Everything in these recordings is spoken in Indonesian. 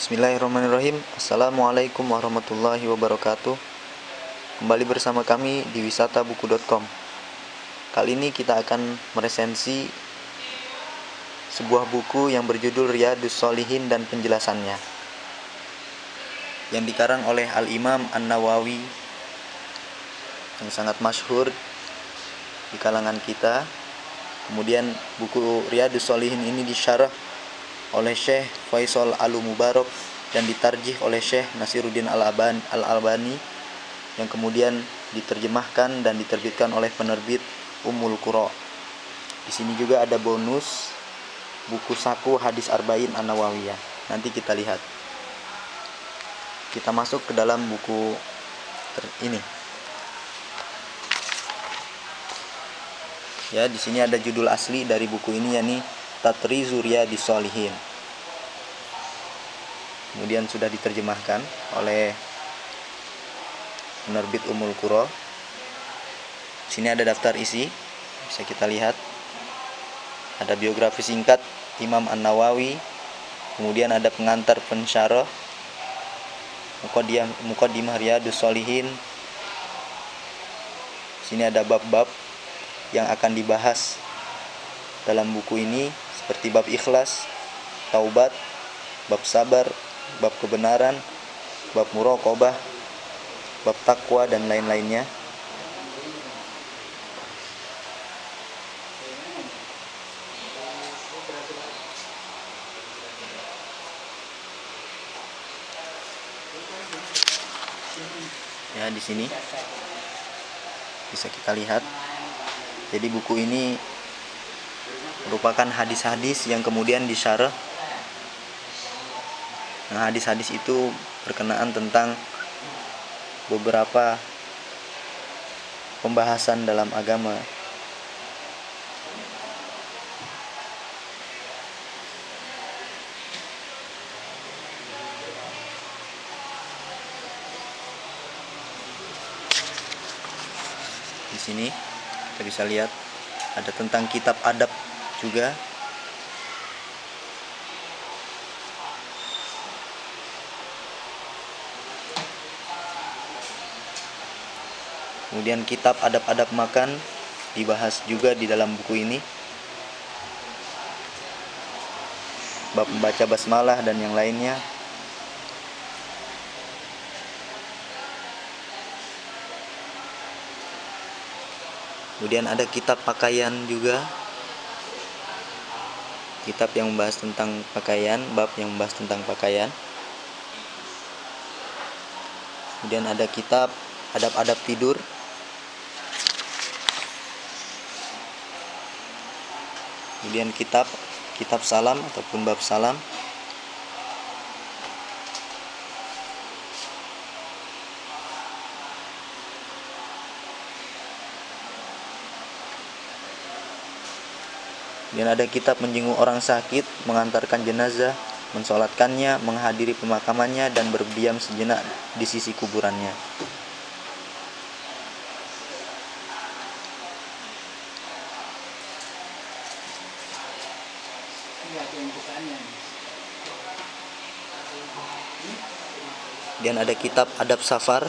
Bismillahirrahmanirrahim. Assalamualaikum warahmatullahi wabarakatuh. Kembali bersama kami di wisatabuku.com. Kali ini kita akan meresensi sebuah buku yang berjudul Riyadhus Shalihin dan penjelasannya, yang dikarang oleh Al-Imam An-Nawawi, yang sangat masyhur di kalangan kita. Kemudian buku Riyadhus Shalihin ini disyarah oleh Syekh Faisal Al-Mubarak dan ditarjih oleh Syekh Nasiruddin Al-Albani, yang kemudian diterjemahkan dan diterbitkan oleh penerbit Ummul Qura. Di sini juga ada bonus buku saku hadis Arba'in An-Nawawiyah. Nanti kita lihat. Kita masuk ke dalam buku ini. Ya, di sini ada judul asli dari buku ini, yakni Tatrizu Riyadhis Shalihin. Kemudian sudah diterjemahkan oleh penerbit Ummul Qura. Sini ada daftar isi, bisa kita lihat. Ada biografi singkat Imam An-Nawawi, kemudian ada pengantar pensyarah, Muqaddimah Riyadhus Shalihin. Sini ada bab-bab yang akan dibahas dalam buku ini, seperti bab ikhlas, taubat, bab sabar, bab kebenaran, bab muraqabah, bab takwa, dan lain-lainnya. Ya, di sini bisa kita lihat. Jadi buku ini merupakan hadis-hadis yang kemudian disyarah. Nah, hadis-hadis itu berkenaan tentang beberapa pembahasan dalam agama. Di sini kita bisa lihat ada tentang kitab adab juga. Kemudian kitab adab-adab makan dibahas juga di dalam buku ini. Bab membaca basmalah dan yang lainnya. Kemudian ada kitab pakaian juga. Kitab yang membahas tentang pakaian, bab yang membahas tentang pakaian. Kemudian ada kitab adab-adab tidur. Kemudian kitab salam ataupun bab salam. Kemudian ada kitab menjenguk orang sakit, mengantarkan jenazah, mensolatkannya, menghadiri pemakamannya, dan berdiam sejenak di sisi kuburannya. Dan ada kitab adab safar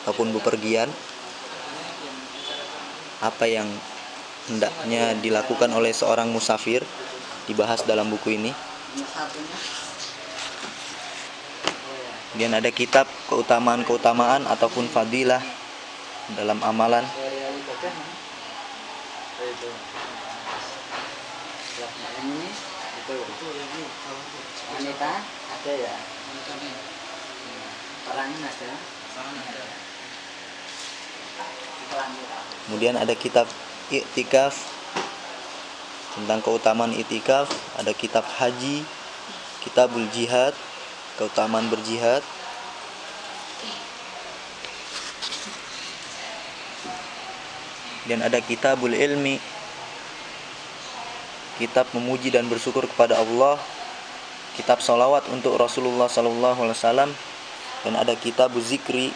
ataupun bepergian. Apa yang hendaknya dilakukan oleh seorang musafir dibahas dalam buku ini. Kemudian ada kitab keutamaan ataupun fadilah dalam amalan. Kemudian ada kitab i'tikaf tentang keutamaan i'tikaf. Ada kitab haji, kitabul jihad, keutamaan berjihad. Dan ada kitabul ilmi, kitab memuji dan bersyukur kepada Allah. Kitab salawat untuk Rasulullah SAW. Dan ada kitabul zikri,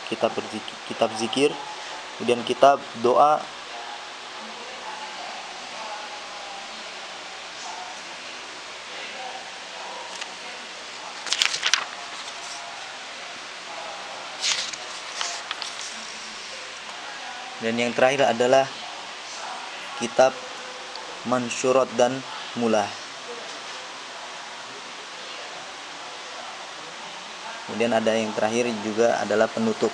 kitab zikir. Kemudian kitab doa. Dan yang terakhir adalah kitab Mansyurat dan Mulah. Kemudian ada yang terakhir juga adalah penutup.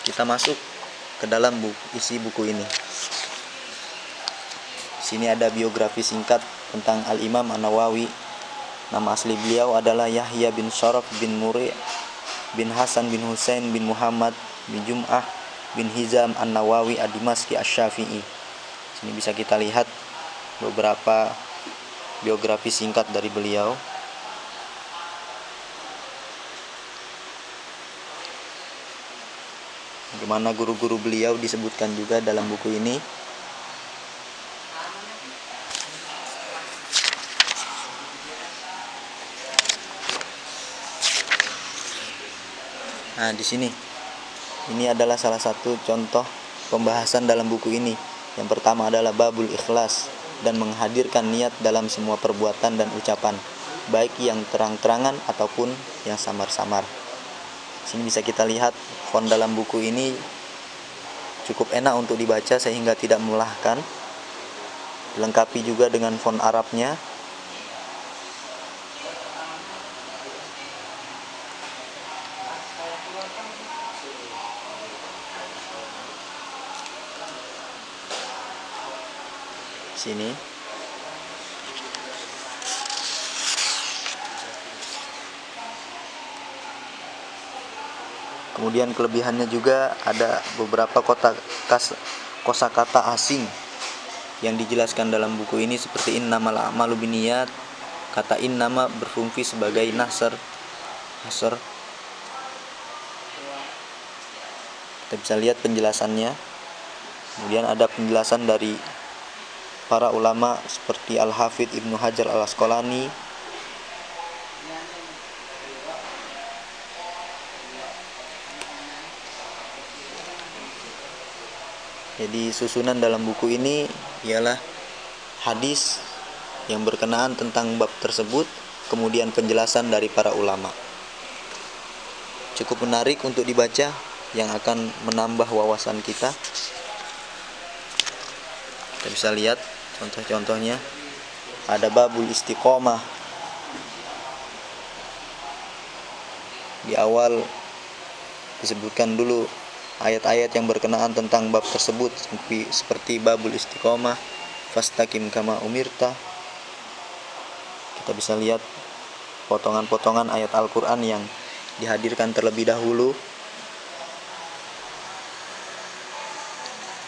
Kita masuk ke dalam isi buku ini. Sini ada biografi singkat tentang Al-Imam An-Nawawi. Nama asli beliau adalah Yahya bin Syaraf bin Muri' bin Hasan bin Husain bin Muhammad bin Jum'ah bin Hizam An-Nawawi Ad-Dimashqi Asy-Syafi'i. Sini bisa kita lihat beberapa biografi singkat dari beliau. Bagaimana guru-guru beliau disebutkan juga dalam buku ini. Nah, di sini ini adalah salah satu contoh pembahasan dalam buku ini. Yang pertama adalah babul ikhlas, dan menghadirkan niat dalam semua perbuatan dan ucapan, baik yang terang-terangan ataupun yang samar-samar. Sini bisa kita lihat font dalam buku ini cukup enak untuk dibaca sehingga tidak melelahkan. Dilengkapi juga dengan font Arabnya. Sini kemudian kelebihannya juga ada beberapa kosakata asing yang dijelaskan dalam buku ini, seperti innamal a'malu binniyat. Kata innama berfungsi sebagai hasr. Kita bisa lihat penjelasannya. Kemudian ada penjelasan dari para ulama seperti Al-Hafidz Ibnu Hajar Al-Asqalani, jadi susunan dalam buku ini ialah hadis yang berkenaan tentang bab tersebut, kemudian penjelasan dari para ulama. Cukup menarik untuk dibaca, yang akan menambah wawasan kita. Kita bisa lihat contoh-contohnya. Ada babul istiqomah. Di awal disebutkan dulu ayat-ayat yang berkenaan tentang bab tersebut, seperti babul istiqomah, fastaqim kama umirta. Kita bisa lihat potongan-potongan ayat Al-Quran yang dihadirkan terlebih dahulu.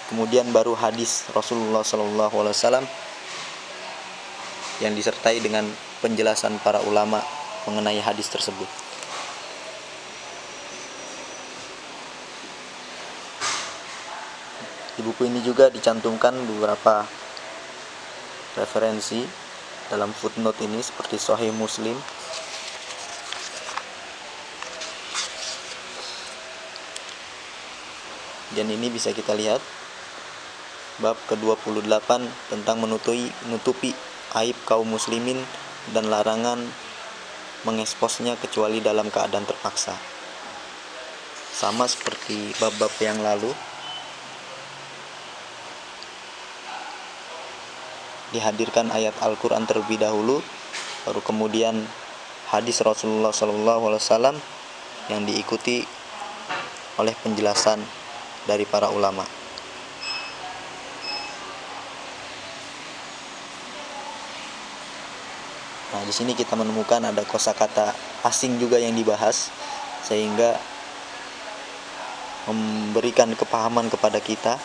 Kemudian baru hadis Rasulullah SAW yang disertai dengan penjelasan para ulama mengenai hadis tersebut. Di buku ini juga dicantumkan beberapa referensi dalam footnote ini, seperti Sahih Muslim, dan ini bisa kita lihat bab ke-28 tentang menutupi aib kaum muslimin dan larangan mengeksposnya kecuali dalam keadaan terpaksa. Sama seperti bab-bab yang lalu, dihadirkan ayat Al-Quran terlebih dahulu, baru kemudian hadis Rasulullah SAW yang diikuti oleh penjelasan dari para ulama. Nah, di sini kita menemukan ada kosakata asing juga yang dibahas, sehingga memberikan kepahaman kepada kita.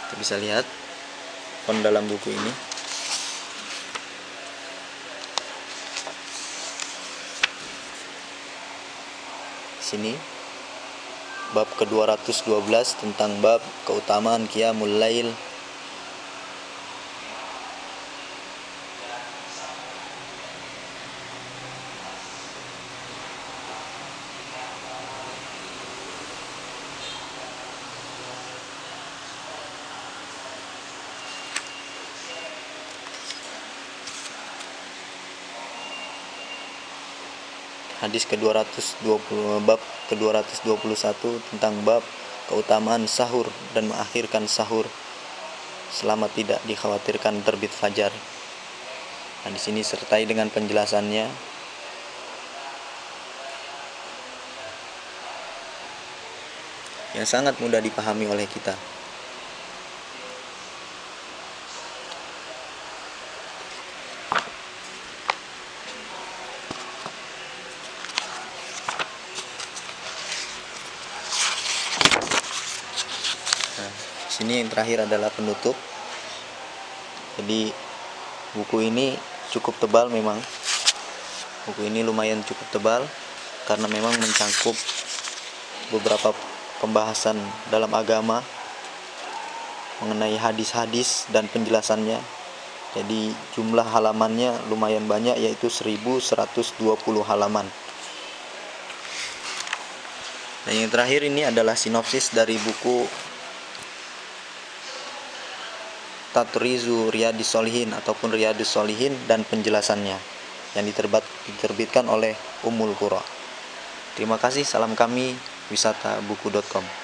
Kita bisa lihat font dalam buku ini. Sini bab ke-212 tentang bab keutamaan qiyamul lail. hadis ke-220, bab ke-221 tentang bab keutamaan sahur dan mengakhirkan sahur selama tidak dikhawatirkan terbit fajar. Nah, di sini sertai dengan penjelasannya. Yang sangat mudah dipahami oleh kita. Nah, sini yang terakhir adalah penutup. Jadi buku ini cukup tebal memang. Buku ini lumayan cukup tebal karena memang mencangkup beberapa pembahasan dalam agama mengenai hadis-hadis dan penjelasannya. Jadi jumlah halamannya lumayan banyak, yaitu 1120 halaman. Dan yang terakhir ini adalah sinopsis dari buku Tatrizu Riyadhis Shalihin ataupun Riyadhus Shalihin dan penjelasannya yang diterbitkan oleh Ummul Qura. Terima kasih, salam kami wisatabuku.com.